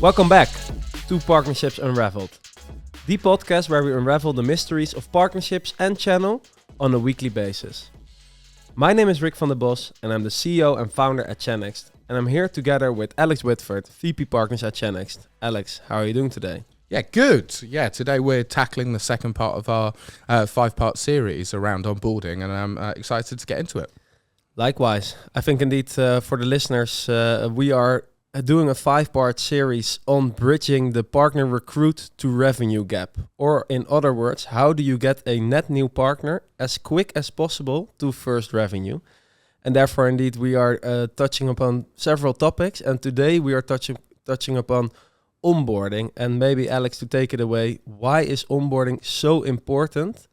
Welcome back to Partnerships Unraveled, the podcast where we unravel the mysteries of partnerships and channel on a weekly basis. My name is Rick van der Bos and I'm the CEO and founder at Chanext, and I'm here together with Alex Whitford, VP Partners at Chanext. Alex, how are you doing today? Yeah, good. Yeah, today we're tackling the second part of our 5-part series around onboarding, and I'm excited to get into it. Likewise, I think indeed for the listeners, we are doing a 5-part series on bridging the partner recruit to revenue gap. Or in other words, how do you get a net new partner as quick as possible to first revenue? And therefore, indeed, we are touching upon several topics. And today we are touching upon onboarding. And maybe Alex, to take it away, why is onboarding so important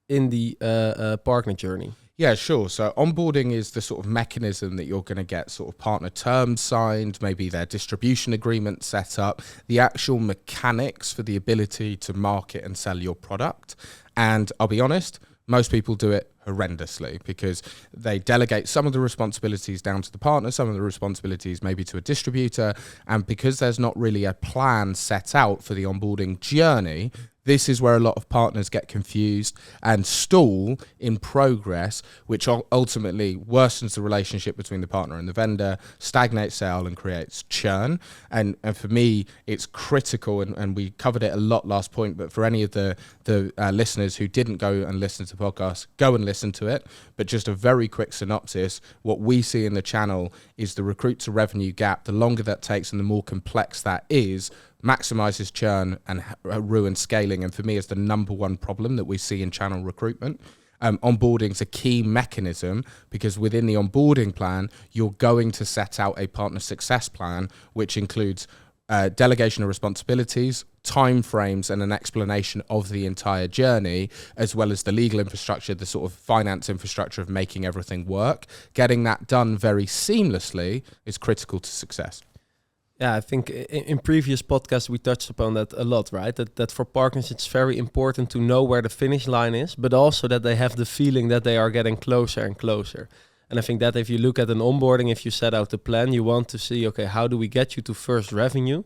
in the partner journey? Yeah, sure. So onboarding is the sort of mechanism that you're going to get sort of partner terms signed, maybe their distribution agreement set up, the actual mechanics for the ability to market and sell your product. And I'll be honest, most people do it horrendously because they delegate some of the responsibilities down to the partner, some of the responsibilities maybe to a distributor. And because there's not really a plan set out for the onboarding journey, this is where a lot of partners get confused and stall in progress, which ultimately worsens the relationship between the partner and the vendor, stagnates sale and creates churn. And for me, it's critical, and we covered it a lot last point, but for any of the listeners who didn't go and listen to the podcast, go and listen to it. But just a very quick synopsis, what we see in the channel is the recruit to revenue gap. The longer that takes and the more complex that is, maximizes churn and ruins scaling. And for me, it's the number one problem that we see in channel recruitment. Onboarding is a key mechanism because within the onboarding plan, you're going to set out a partner success plan, which includes delegation of responsibilities, timeframes, and an explanation of the entire journey, as well as the legal infrastructure, the sort of finance infrastructure of making everything work. Getting that done very seamlessly is critical to success. Yeah, I think in previous podcasts we touched upon that a lot, right? That for partners it's very important to know where the finish line is, but also that they have the feeling that they are getting closer and closer. And I think that if you look at an onboarding, if you set out the plan, you want to see, okay, how do we get you to first revenue?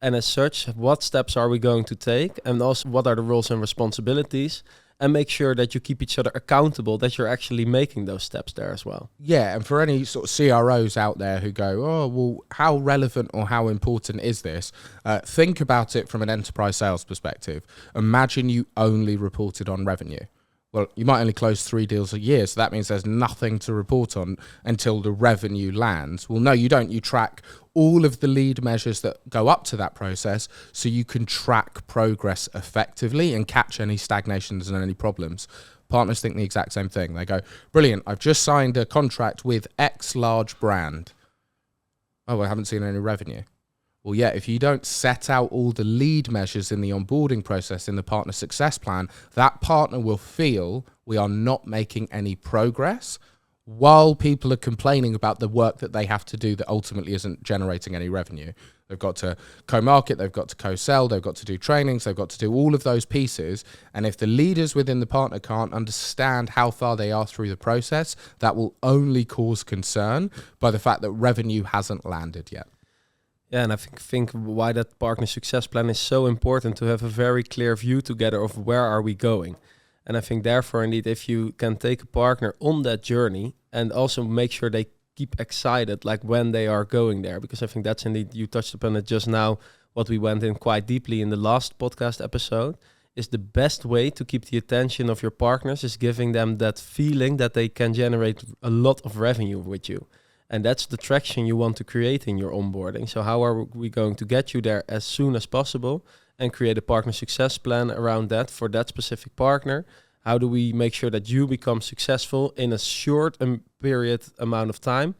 And as such, what steps are we going to take? And also, what are the roles and responsibilities? And make sure that you keep each other accountable, that you're actually making those steps there as well. Yeah, and for any sort of CROs out there who go, oh, well, how relevant or how important is this? Think about it from an enterprise sales perspective. Imagine you only reported on revenue. Well, you might only close 3 deals a year, so that means there's nothing to report on until the revenue lands. Well, no, you don't. You track all of the lead measures that go up to that process so you can track progress effectively and catch any stagnations and any problems. Partners think the exact same thing. They go, brilliant, I've just signed a contract with X large brand. Oh, I haven't seen any revenue. Well, yeah, if you don't set out all the lead measures in the onboarding process in the partner success plan, that partner will feel we are not making any progress while people are complaining about the work that they have to do that ultimately isn't generating any revenue. They've got to co-market, they've got to co-sell, they've got to do trainings, they've got to do all of those pieces. And if the leaders within the partner can't understand how far they are through the process, that will only cause concern by the fact that revenue hasn't landed yet. Yeah, and I think why that partner success plan is so important, to have a very clear view together of where are we going. And I think therefore, indeed, if you can take a partner on that journey and also make sure they keep excited, like when they are going there, because I think that's indeed, you touched upon it just now, what we went in quite deeply in the last podcast episode, is the best way to keep the attention of your partners is giving them that feeling that they can generate a lot of revenue with you. And that's the traction you want to create in your onboarding. So how are we going to get you there as soon as possible and create a partner success plan around that for that specific partner? How do we make sure that you become successful in a short period amount of time?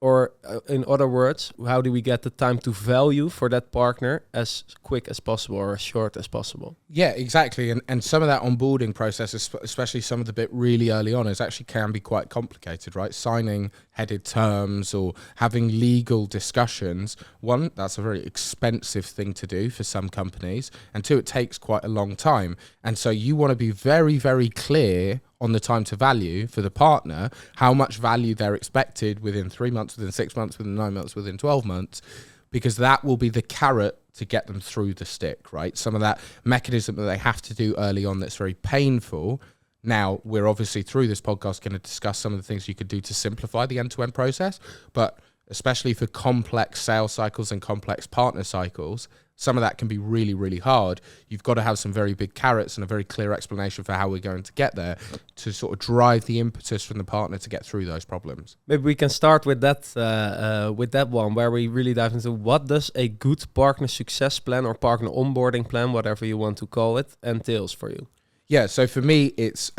Or in other words, how do we get the time to value for that partner as quick as possible or as short as possible? Yeah, exactly. And some of that onboarding process, especially some of the bit really early on, is actually can be quite complicated, right? Signing headed terms or having legal discussions. One, that's a very expensive thing to do for some companies. And two, it takes quite a long time. And so you want to be very, very clear on the time to value for the partner, how much value they're expected within 3 months, within 6 months, within 9 months, within 12 months. because that will be the carrot to get them through the stick, right? Some of that mechanism that they have to do early on that's very painful. Now, we're obviously through this podcast going to discuss some of the things you could do to simplify the end-to-end process, but especially for complex sales cycles and complex partner cycles, some of that can be really, really hard. You've got to have some very big carrots and a very clear explanation for how we're going to get there to sort of drive the impetus from the partner to get through those problems. Maybe we can start with that one where we really dive into what does a good partner success plan or partner onboarding plan, whatever you want to call it, entails for you. Yeah, so for me, it's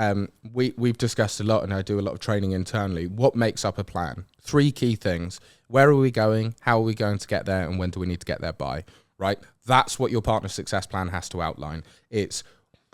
we've discussed a lot, and I do a lot of training internally. What makes up a plan? 3 key things. Where are we going? How are we going to get there? And when do we need to get there by? Right? That's what your partner success plan has to outline. It's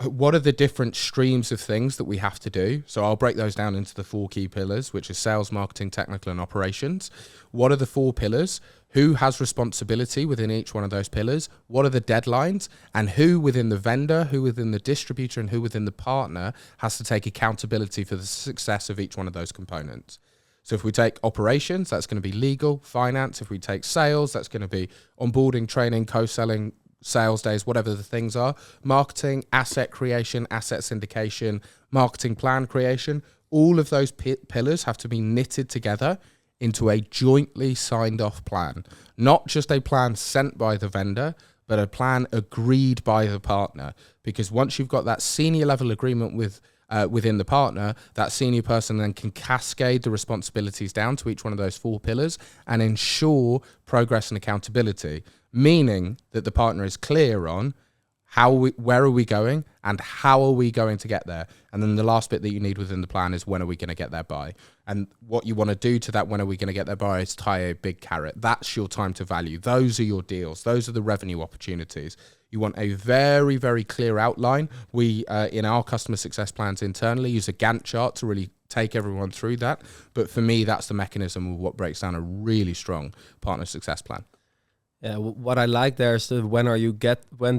what are the different streams of things that we have to do? So I'll break those down into the 4 key pillars, which is sales, marketing, technical, and operations. What are the 4 pillars? Who has responsibility within each one of those pillars? What are the deadlines? And who within the vendor, who within the distributor, and who within the partner has to take accountability for the success of each one of those components? So if we take operations, that's going to be legal, finance. If we take sales, that's going to be onboarding, training, co-selling, sales days, whatever the things are. Marketing, asset creation, asset syndication, marketing plan creation. All of those pillars have to be knitted together into a jointly signed off plan. Not just a plan sent by the vendor, but a plan agreed by the partner. Because once you've got that senior level agreement within the partner, that senior person then can cascade the responsibilities down to each one of those 4 pillars and ensure progress and accountability, meaning that the partner is clear on where are we going and how are we going to get there. And then the last bit that you need within the plan is when are we going to get there by. And what you want to do to that when are we going to get there by is tie a big carrot. That's your time to value. Those are your deals. Those are the revenue opportunities. You want a very, very clear outline. We, in our customer success plans internally, use a Gantt chart to really take everyone through that. But for me, that's the mechanism of what breaks down a really strong partner success plan. Yeah, what I like there is the when do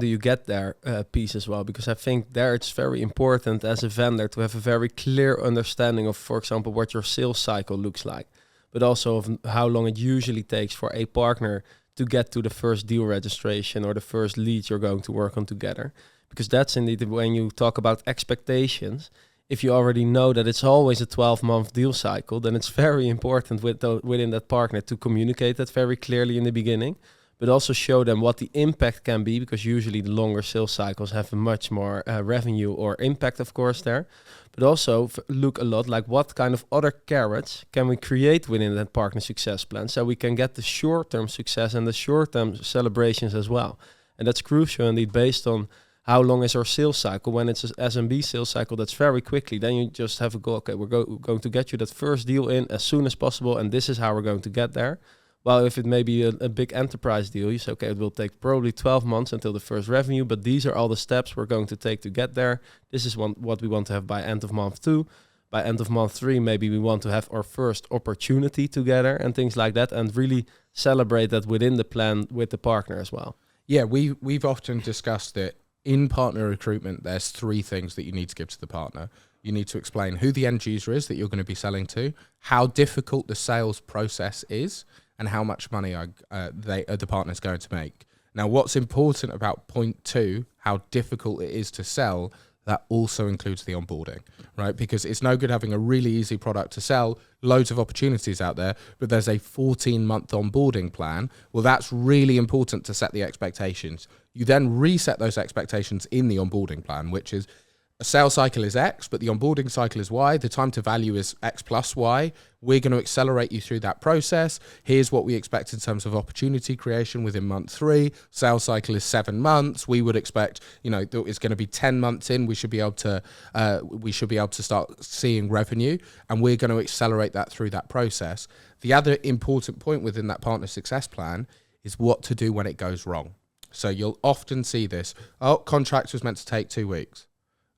you get there piece as well, because I think there it's very important as a vendor to have a very clear understanding of, for example, what your sales cycle looks like, but also of how long it usually takes for a partner to get to the first deal registration or the first lead you're going to work on together. Because that's indeed when you talk about expectations. If you already know that it's always a 12-month deal cycle, then it's very important within that partner to communicate that very clearly in the beginning, but also show them what the impact can be, because usually the longer sales cycles have a much more revenue or impact, of course, there. But also look a lot like what kind of other carrots can we create within that partner success plan so we can get the short-term success and the short-term celebrations as well. And that's crucial indeed based on how long is our sales cycle. When it's an SMB sales cycle, that's very quickly. Then you just have a go, okay, we're going to get you that first deal in as soon as possible, and this is how we're going to get there. Well, if it may be a big enterprise deal, you say, okay, it will take probably 12 months until the first revenue, but these are all the steps we're going to take to get there. This is what we want to have by end of month 2. By end of month 3, maybe we want to have our first opportunity together and things like that, and really celebrate that within the plan with the partner as well. Yeah, we've often discussed that in partner recruitment, there's 3 things that you need to give to the partner. You need to explain who the end user is that you're going to be selling to, how difficult the sales process is, and how much money the partner's going to make. Now, what's important about point 2, how difficult it is to sell, that also includes the onboarding, right? Because it's no good having a really easy product to sell, loads of opportunities out there, but there's a 14-month onboarding plan. Well, that's really important to set the expectations. You then reset those expectations in the onboarding plan, which is a sales cycle is X, but the onboarding cycle is Y. The time to value is X plus Y. We're going to accelerate you through that process. Here's what we expect in terms of opportunity creation within month 3. Sales cycle is 7 months. We would expect, it's going to be 10 months in. We should be able to start seeing revenue, and we're going to accelerate that through that process. The other important point within that partner success plan is what to do when it goes wrong. So you'll often see this. Oh, contract was meant to take 2 weeks.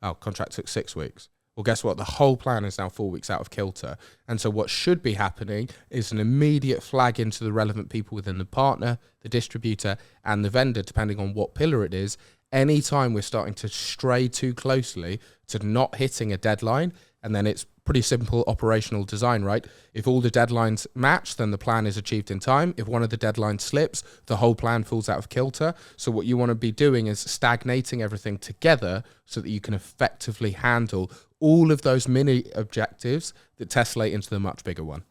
Oh, contract took 6 weeks. Well, guess what? The whole plan is now 4 weeks out of kilter. And so what should be happening is an immediate flag into the relevant people within the partner, the distributor, and the vendor, depending on what pillar it is. Anytime we're starting to stray too closely to not hitting a deadline, and then it's pretty simple operational design, right? If all the deadlines match, then the plan is achieved in time. If one of the deadlines slips, the whole plan falls out of kilter. So what you want to be doing is stagnating everything together so that you can effectively handle all of those mini objectives that tessellate into the much bigger one.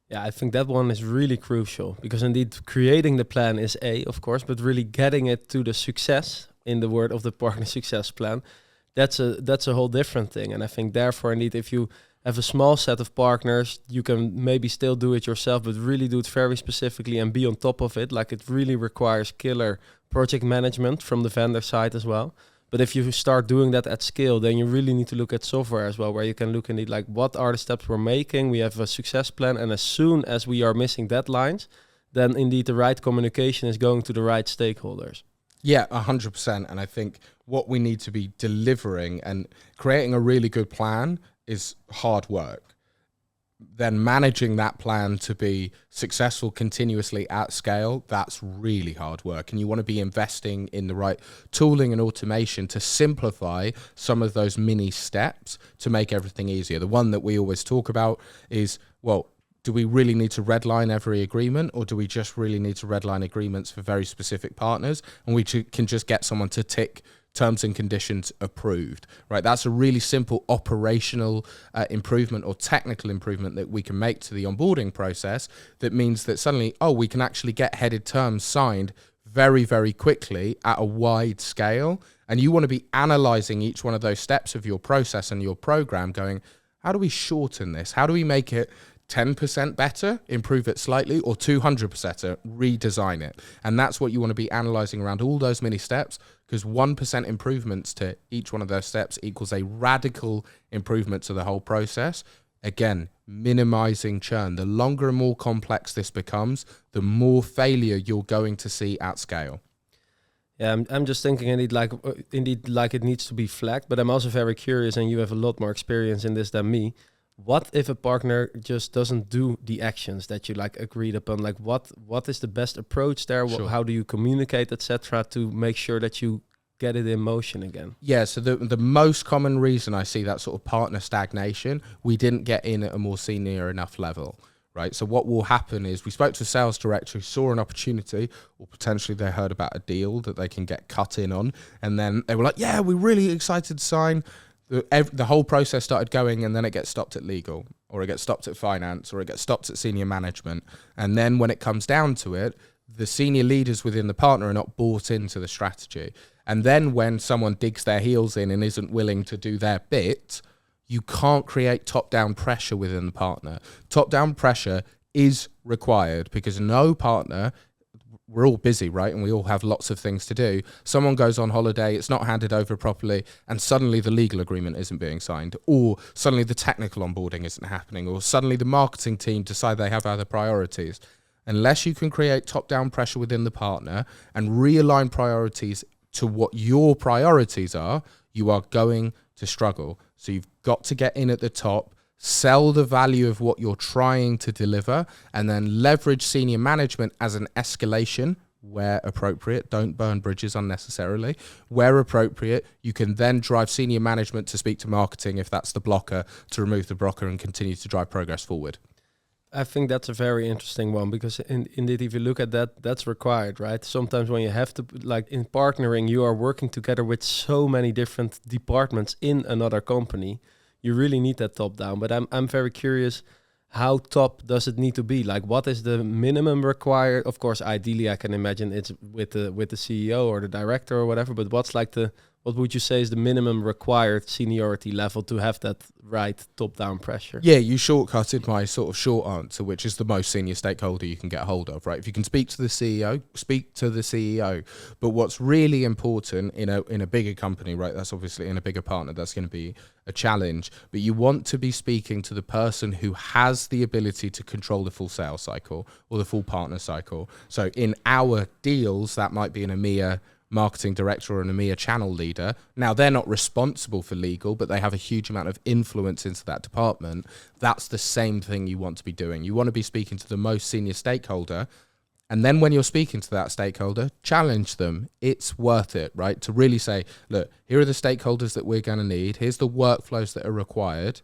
Yeah, I think that one is really crucial, because indeed creating the plan is of course, but really getting it to the success, in the word of the partner success plan, that's a whole different thing. And I think therefore, indeed, if you have a small set of partners, you can maybe still do it yourself, but really do it very specifically and be on top of it. Like, it really requires killer project management from the vendor side as well. But if you start doing that at scale, then you really need to look at software as well, where you can look indeed like, what are the steps we're making? We have a success plan, and as soon as we are missing deadlines, then indeed the right communication is going to the right stakeholders. Yeah, 100%. And I think what we need to be delivering and creating a really good plan is hard work. Then managing that plan to be successful continuously at scale, that's really hard work. And you want to be investing in the right tooling and automation to simplify some of those mini steps to make everything easier. The one that we always talk about is, well, do we really need to redline every agreement, or do we just really need to redline agreements for very specific partners, and we can just get someone to tick terms and conditions approved, right? That's a really simple operational improvement or technical improvement that we can make to the onboarding process that means that suddenly, we can actually get headed terms signed very, very quickly at a wide scale. And you want to be analyzing each one of those steps of your process and your program going, how do we shorten this? How do we make it 10% better, improve it slightly, or 200% better, redesign it? And that's what you want to be analyzing around all those mini steps, because 1% improvements to each one of those steps equals a radical improvement to the whole process. Again, minimizing churn. The longer and more complex this becomes, the more failure you're going to see at scale. Yeah, I'm just thinking indeed like it needs to be flagged, but I'm also very curious, and you have a lot more experience in this than me. What if a partner just doesn't do the actions that you like agreed upon? Like, what is the best approach there? Sure. How do you communicate, etc., to make sure that you get it in motion again? Yeah, so the most common reason I see that sort of partner stagnation, we didn't get in at a more senior enough level, right? So what will happen is we spoke to a sales director who saw an opportunity, or potentially they heard about a deal that they can get cut in on, and then they were like, yeah, we're really excited to sign. The whole process started going, and then it gets stopped at legal, or it gets stopped at finance, or it gets stopped at senior management. And then when it comes down to it, the senior leaders within the partner are not bought into the strategy. And then when someone digs their heels in and isn't willing to do their bit, you can't create top-down pressure within the partner. Top-down pressure is required because no partner, we're all busy, right? And we all have lots of things to do. Someone goes on holiday, it's not handed over properly, and suddenly the legal agreement isn't being signed, or suddenly the technical onboarding isn't happening, or suddenly the marketing team decide they have other priorities. Unless you can create top-down pressure within the partner and realign priorities to what your priorities are, you are going to struggle. So you've got to get in at the top, sell the value of what you're trying to deliver, and then leverage senior management as an escalation where appropriate. Don't burn bridges unnecessarily. Where appropriate, you can then drive senior management to speak to marketing if that's the blocker, to remove the blocker and continue to drive progress forward. I think that's a very interesting one, because indeed, if you look at that, that's required, right? Sometimes when you have to, like in partnering, you are working together with so many different departments in another company. You really need that top down. But I'm very curious, how top does it need to be? Like, what is the minimum required? Of course, ideally, I can imagine it's with the CEO or the director or whatever. But what would you say is the minimum required seniority level to have that right top-down pressure? Yeah, you shortcutted my sort of short answer, which is the most senior stakeholder you can get hold of, right? If you can speak to the CEO, speak to the CEO. But what's really important in a bigger company, right? That's obviously in a bigger partner, that's going to be a challenge. But you want to be speaking to the person who has the ability to control the full sales cycle or the full partner cycle. So in our deals, that might be an EMEA marketing director or an EMEA channel leader. Now, they're not responsible for legal, but they have a huge amount of influence into that department. That's the same thing you want to be doing. You want to be speaking to the most senior stakeholder. And then when you're speaking to that stakeholder, challenge them. It's worth it, right? To really say, look, here are the stakeholders that we're going to need. Here's the workflows that are required.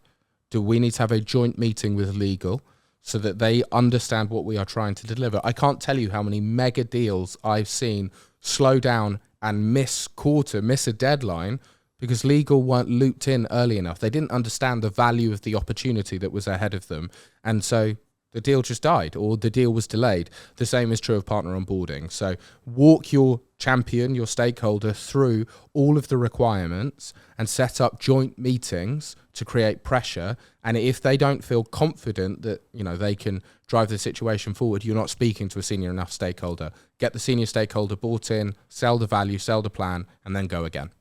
Do we need to have a joint meeting with legal so that they understand what we are trying to deliver? I can't tell you how many mega deals I've seen slow down and miss a deadline because legal weren't looped in early enough. They didn't understand the value of the opportunity that was ahead of them. And so the deal just died or the deal was delayed. The same is true of partner onboarding. So walk your champion, your stakeholder through all of the requirements and set up joint meetings to create pressure. And if they don't feel confident that, you know, they can drive the situation forward, you're not speaking to a senior enough stakeholder. Get the senior stakeholder bought in, sell the value, sell the plan, and then go again.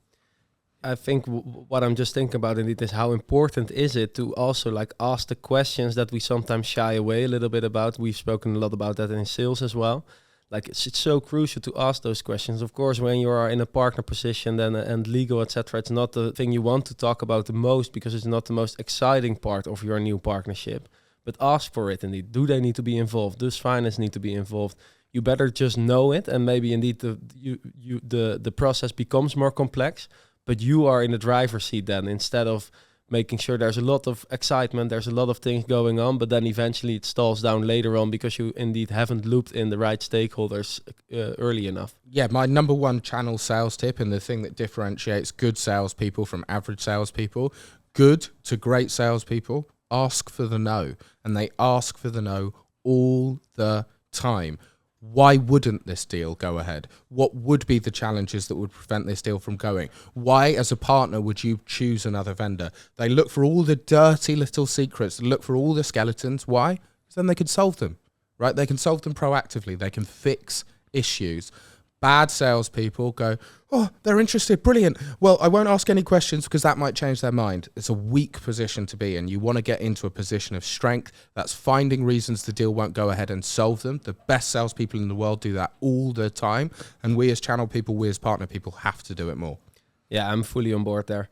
I think what I'm just thinking about indeed is how important is it to also like ask the questions that we sometimes shy away a little bit about. We've spoken a lot about that in sales as well. Like it's so crucial to ask those questions. Of course, when you are in a partner position then and legal, etc., it's not the thing you want to talk about the most because it's not the most exciting part of your new partnership. But ask for it indeed. Do they need to be involved? Does finance need to be involved? You better just know it, and maybe indeed the process becomes more complex. But you are in the driver's seat then, instead of making sure there's a lot of excitement, there's a lot of things going on, but then eventually it stalls down later on because you indeed haven't looped in the right stakeholders early enough. Yeah, my number one channel sales tip, and the thing that differentiates good salespeople from average salespeople, good to great salespeople, ask for the no. And they ask for the no all the time. Why wouldn't this deal go ahead? What would be the challenges that would prevent this deal from going? Why, as a partner, would you choose another vendor? They look for all the dirty little secrets, they look for all the skeletons. Why? Because then they can solve them, right? They can solve them proactively. They can fix issues. Bad salespeople go, oh, they're interested, brilliant. Well, I won't ask any questions because that might change their mind. It's a weak position to be in. You want to get into a position of strength. That's finding reasons the deal won't go ahead and solve them. The best salespeople in the world do that all the time. And we as channel people, we as partner people have to do it more. Yeah, I'm fully on board there.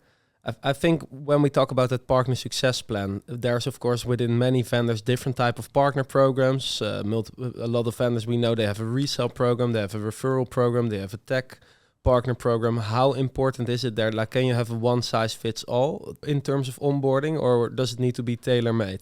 I think when we talk about that partner success plan, there's of course within many vendors different type of partner programs. A lot of vendors we know they have a resale program, they have a referral program, they have a tech partner program. How important is it there? Like, can you have a one size fits all in terms of onboarding, or does it need to be tailor made?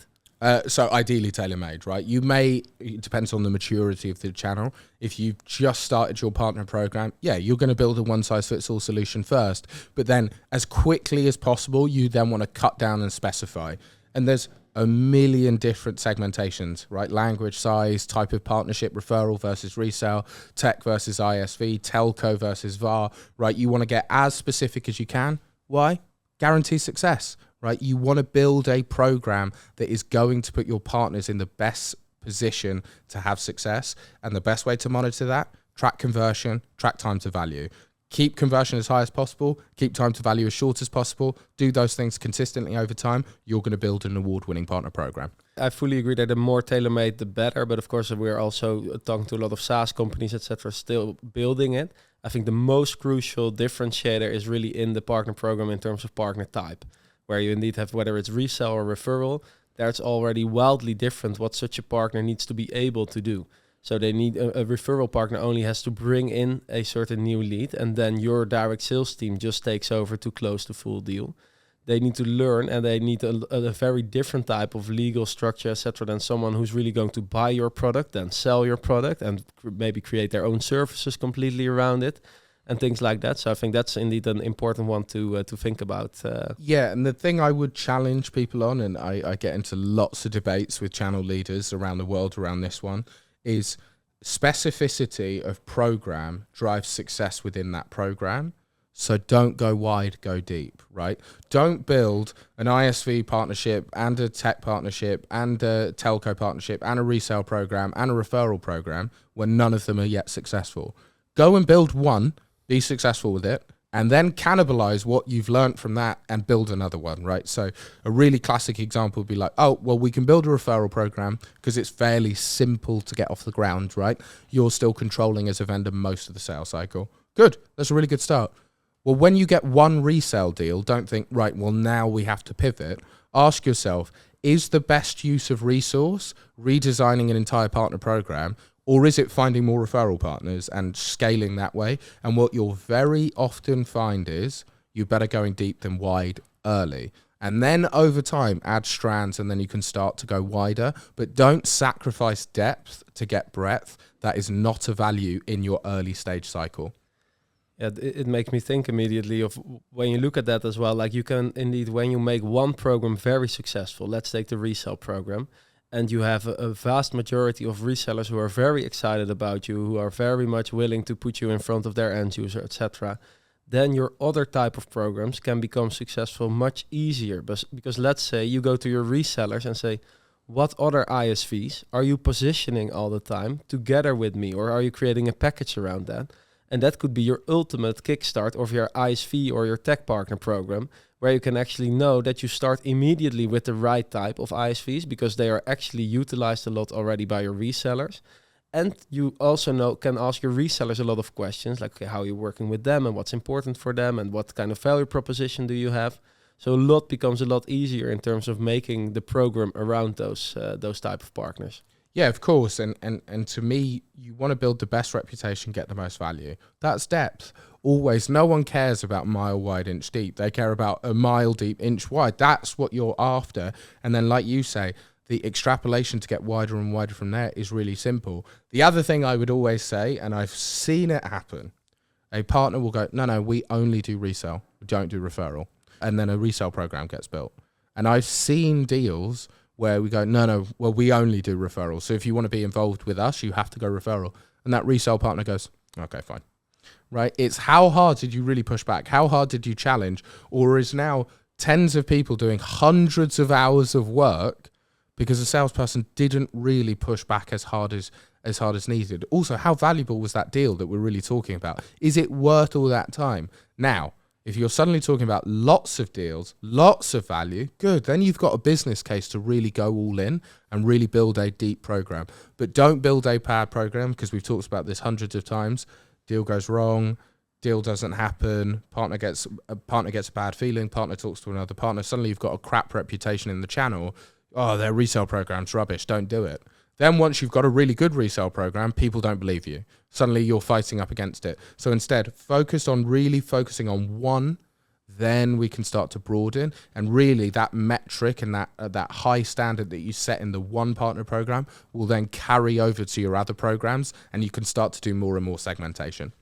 So ideally tailor-made, right? It depends on the maturity of the channel. If you've just started your partner program, yeah, you're going to build a one-size-fits-all solution first. But then as quickly as possible, you then want to cut down and specify. And there's a million different segmentations, right? Language, size, type of partnership, referral versus resale, tech versus ISV, telco versus VAR, right? You want to get as specific as you can. Why? Guarantee success. Right? You want to build a program that is going to put your partners in the best position to have success. And the best way to monitor that, track conversion, track time to value. Keep conversion as high as possible, keep time to value as short as possible. Do those things consistently over time. You're going to build an award-winning partner program. I fully agree that the more tailor-made, the better. But of course, we're also talking to a lot of SaaS companies, etc., still building it. I think the most crucial differentiator is really in the partner program in terms of partner type, where you indeed have, whether it's resale or referral, that's already wildly different what such a partner needs to be able to do. So they need a referral partner only has to bring in a certain new lead, and then your direct sales team just takes over to close the full deal. They need to learn, and they need a very different type of legal structure, etc., than someone who's really going to buy your product, then sell your product, and maybe create their own services completely around it, and things like that. So I think that's indeed an important one to think about. Yeah, and the thing I would challenge people on, and I get into lots of debates with channel leaders around the world around this one, is specificity of program drives success within that program. So don't go wide, go deep, right? Don't build an ISV partnership and a tech partnership and a telco partnership and a resale program and a referral program when none of them are yet successful. Go and build one, be successful with it, and then cannibalize what you've learned from that and build another one, right? So a really classic example would be like, oh, well, we can build a referral program because it's fairly simple to get off the ground, right? You're still controlling as a vendor most of the sales cycle. Good, that's a really good start. Well, when you get one resale deal, don't think, right, well, now we have to pivot. Ask yourself, is the best use of resource redesigning an entire partner program, or is it finding more referral partners and scaling that way? And what you'll very often find is you're better going deep than wide early. And then over time, add strands, and then you can start to go wider. But don't sacrifice depth to get breadth. That is not a value in your early stage cycle. Yeah, it makes me think immediately of when you look at that as well, like you can indeed, when you make one program very successful, let's take the resale program, and you have a vast majority of resellers who are very excited about you, who are very much willing to put you in front of their end user, etc., then your other type of programs can become successful much easier. Because let's say you go to your resellers and say, what other ISVs are you positioning all the time together with me? Or are you creating a package around that? And that could be your ultimate kickstart of your ISV or your tech partner program, where you can actually know that you start immediately with the right type of ISVs because they are actually utilized a lot already by your resellers. And you also can ask your resellers a lot of questions, like okay, how you're working with them and what's important for them and what kind of value proposition do you have. So a lot becomes a lot easier in terms of making the program around those type of partners. Yeah, of course. And to me, you want to build the best reputation, get the most value. That's depth. Always. No one cares about mile wide, inch deep. They care about a mile deep, inch wide. That's what you're after. And then like you say, the extrapolation to get wider and wider from there is really simple. The other thing I would always say, and I've seen it happen, a partner will go, no, we only do resale. We don't do referral. And then a resale program gets built. And I've seen deals where we go, well, we only do referral. So if you want to be involved with us, you have to go referral. And that resale partner goes, okay, fine. Right? It's how hard did you really push back? How hard did you challenge? Or is now tens of people doing hundreds of hours of work because the salesperson didn't really push back as hard as needed? Also, how valuable was that deal that we're really talking about? Is it worth all that time? Now, if you're suddenly talking about lots of deals, lots of value, good. Then you've got a business case to really go all in and really build a deep program. But don't build a bad program, because we've talked about this hundreds of times. Deal goes wrong, deal doesn't happen, partner gets a bad feeling, partner talks to another partner. Suddenly you've got a crap reputation in the channel. Oh, their resale program's rubbish, don't do it. Then once you've got a really good resale program, people don't believe you. Suddenly you're fighting up against it. So instead, focusing on one, then we can start to broaden. And really that metric and that high standard that you set in the one partner program will then carry over to your other programs, and you can start to do more and more segmentation.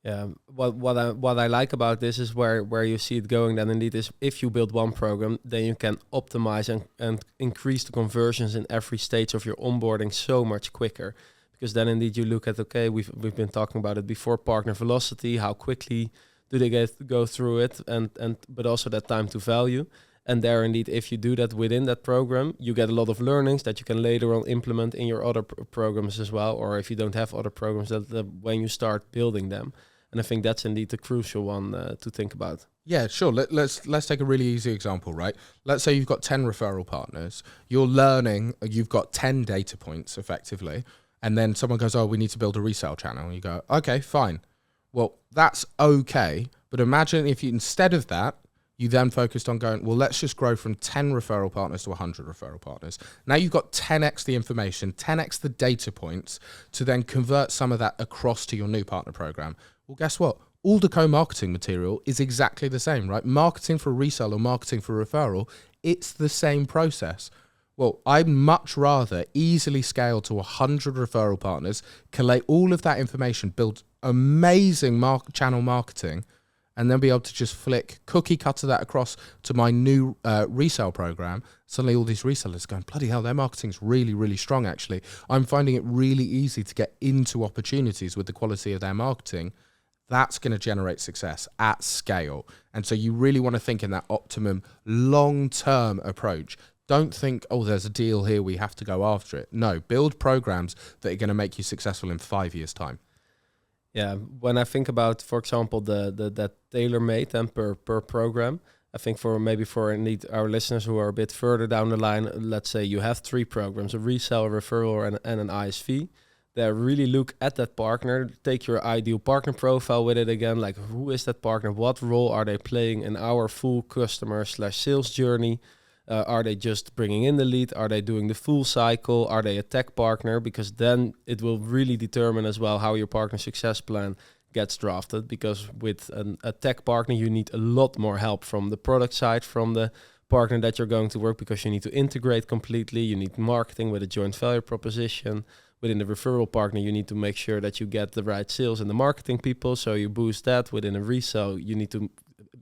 Yeah, what I like about this is where you see it going then indeed is if you build one program, then you can optimize and increase the conversions in every stage of your onboarding so much quicker. Because then indeed you look at, okay, we've been talking about it before, partner velocity, how quickly do they go through it, and but also that time to value. And there indeed, if you do that within that program, you get a lot of learnings that you can later on implement in your other programs as well. Or if you don't have other programs, that when you start building them. And I think that's indeed the crucial one to think about. Yeah, sure. Let's take a really easy example, right? Let's say you've got 10 referral partners. You're learning, you've got 10 data points effectively. And then someone goes, oh, we need to build a resale channel. And you go, okay, fine. Well, that's okay. But imagine if you, instead of that, you then focused on going, well, let's just grow from 10 referral partners to 100 referral partners. Now you've got 10x the information, 10x the data points to then convert some of that across to your new partner program. Well, guess what? All the co-marketing material is exactly the same, right? Marketing for resale or marketing for referral, it's the same process. Well, I'd much rather easily scale to 100 referral partners, collate all of that information, build amazing channel marketing, and then be able to just flick cookie cutter that across to my new resale program. Suddenly all these resellers going, bloody hell, their marketing's really, really strong actually. I'm finding it really easy to get into opportunities with the quality of their marketing. That's going to generate success at scale. And so you really want to think in that optimum long-term approach. Don't think, oh, there's a deal here, we have to go after it. No, build programs that are going to make you successful in 5 years' time. Yeah, when I think about, for example, that tailor-made and per program, I think for indeed our listeners who are a bit further down the line, let's say you have 3 programs, a resale, a referral, and an ISV. They really look at that partner, take your ideal partner profile with it again, like who is that partner, what role are they playing in our full customer/sales journey? Are they just bringing in the lead? Are they doing the full cycle? Are they a tech partner? Because then it will really determine as well how your partner success plan gets drafted. Because with a tech partner, you need a lot more help from the product side, from the partner that you're going to work, because you need to integrate completely. You need marketing with a joint value proposition. Within the referral partner, you need to make sure that you get the right sales and the marketing people. So you boost that. Within a resale, you need to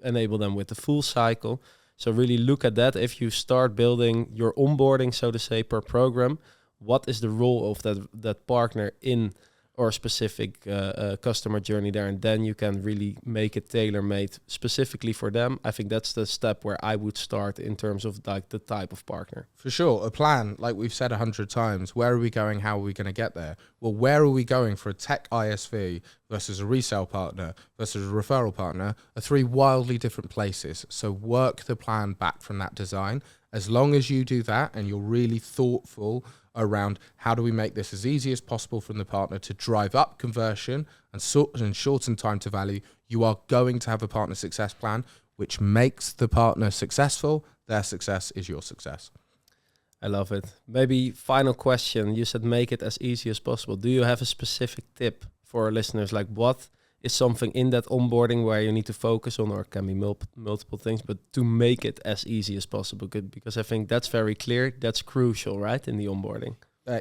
enable them with the full cycle. So really look at that. If you start building your onboarding, so to say, per program, what is the role of that partner in or specific customer journey there, and then you can really make it tailor-made specifically for them. I think that's the step where I would start in terms of like the type of partner. For sure, a plan, like we've said 100 times. Where are we going? How are we going to get there? Well, where are we going for a tech ISV versus a resale partner versus a referral partner are three wildly different places. So work the plan back from that design. As long as you do that and you're really thoughtful around how do we make this as easy as possible from the partner to drive up conversion and shorten time to value, you are going to have a partner success plan, which makes the partner successful. Their success is your success. I love it. Maybe final question. You said make it as easy as possible. Do you have a specific tip for our listeners? Like what is something in that onboarding where you need to focus on, or it can be multiple things, but to make it as easy as possible? Good, because I think that's very clear. That's crucial, right, in the onboarding.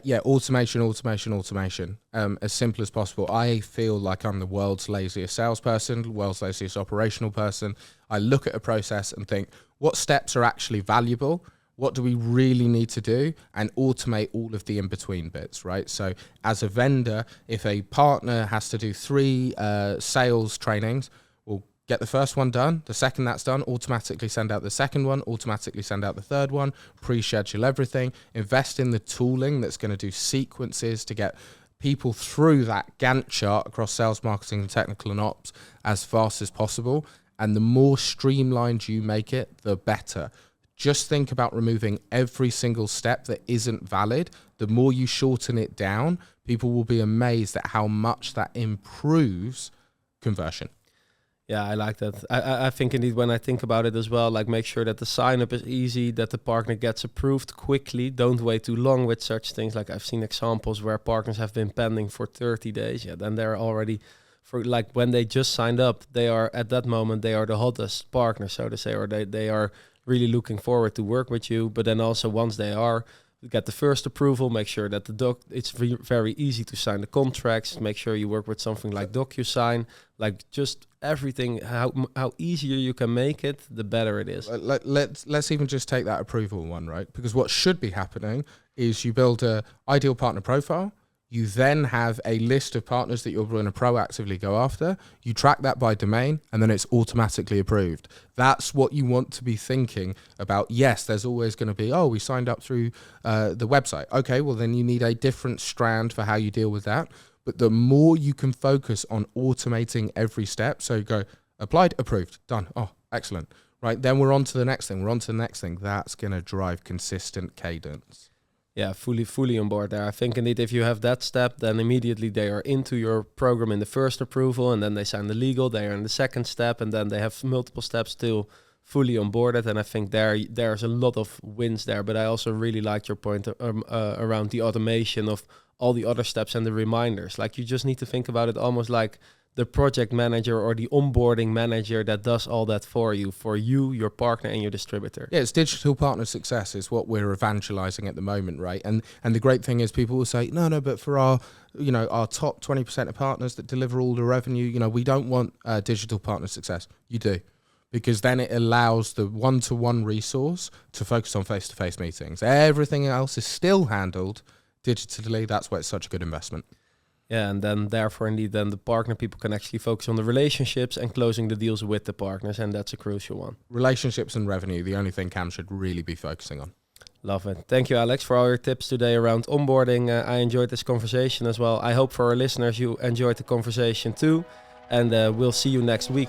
Yeah, automation. As simple as possible. I feel like I'm the world's laziest salesperson, world's laziest operational person. I look at a process and think, what steps are actually valuable? What do we really need to do? And automate all of the in-between bits, right? So as a vendor, if a partner has to do 3 sales trainings, we'll get the first one done. The second that's done, automatically send out the second one, automatically send out the third one, pre-schedule everything, invest in the tooling that's going to do sequences to get people through that Gantt chart across sales, marketing, and technical and ops as fast as possible. And the more streamlined you make it, the better. Just think about removing every single step that isn't valid. The more you shorten it down, people will be amazed at how much that improves conversion. Yeah, I like that. I think indeed when I think about it as well, like make sure that the sign up is easy, that the partner gets approved quickly. Don't wait too long with such things. Like I've seen examples where partners have been pending for 30 days. Yeah, then they're already, for like when they just signed up, they are at that moment, they are the hottest partner, so to say, or they are really looking forward to work with you. But then also once they are, get the first approval, make sure that it's very easy to sign the contracts, make sure you work with something like DocuSign, like just everything, how easier you can make it, the better it is. Let's even just take that approval one, right? Because what should be happening is you build a ideal partner profile. You then have a list of partners that you're going to proactively go after. You track that by domain, and then it's automatically approved. That's what you want to be thinking about. Yes, there's always going to be, we signed up through the website. Okay, well, then you need a different strand for how you deal with that. But the more you can focus on automating every step, so you go, applied, approved, done. Oh, excellent. Right, then we're on to the next thing. That's going to drive consistent cadence. Yeah, fully on board there. I think indeed if you have that step, then immediately they are into your program in the first approval, and then they sign the legal, they are in the second step, and then they have multiple steps still fully onboarded. And I think there's a lot of wins there. But I also really liked your point around the automation of all the other steps and the reminders. Like you just need to think about it almost like the project manager or the onboarding manager that does all that for you, your partner and your distributor. Yeah, it's digital partner success is what we're evangelizing at the moment, right? And the great thing is people will say, no, but for our top 20% of partners that deliver all the revenue, we don't want digital partner success. You do. Because then it allows the one-to-one resource to focus on face-to-face meetings. Everything else is still handled digitally. That's why it's such a good investment. Yeah, and then therefore, indeed, then the partner people can actually focus on the relationships and closing the deals with the partners, and that's a crucial one. Relationships and revenue, the only thing Cam should really be focusing on. Love it. Thank you, Alex, for all your tips today around onboarding. I enjoyed this conversation as well. I hope for our listeners you enjoyed the conversation too, and we'll see you next week.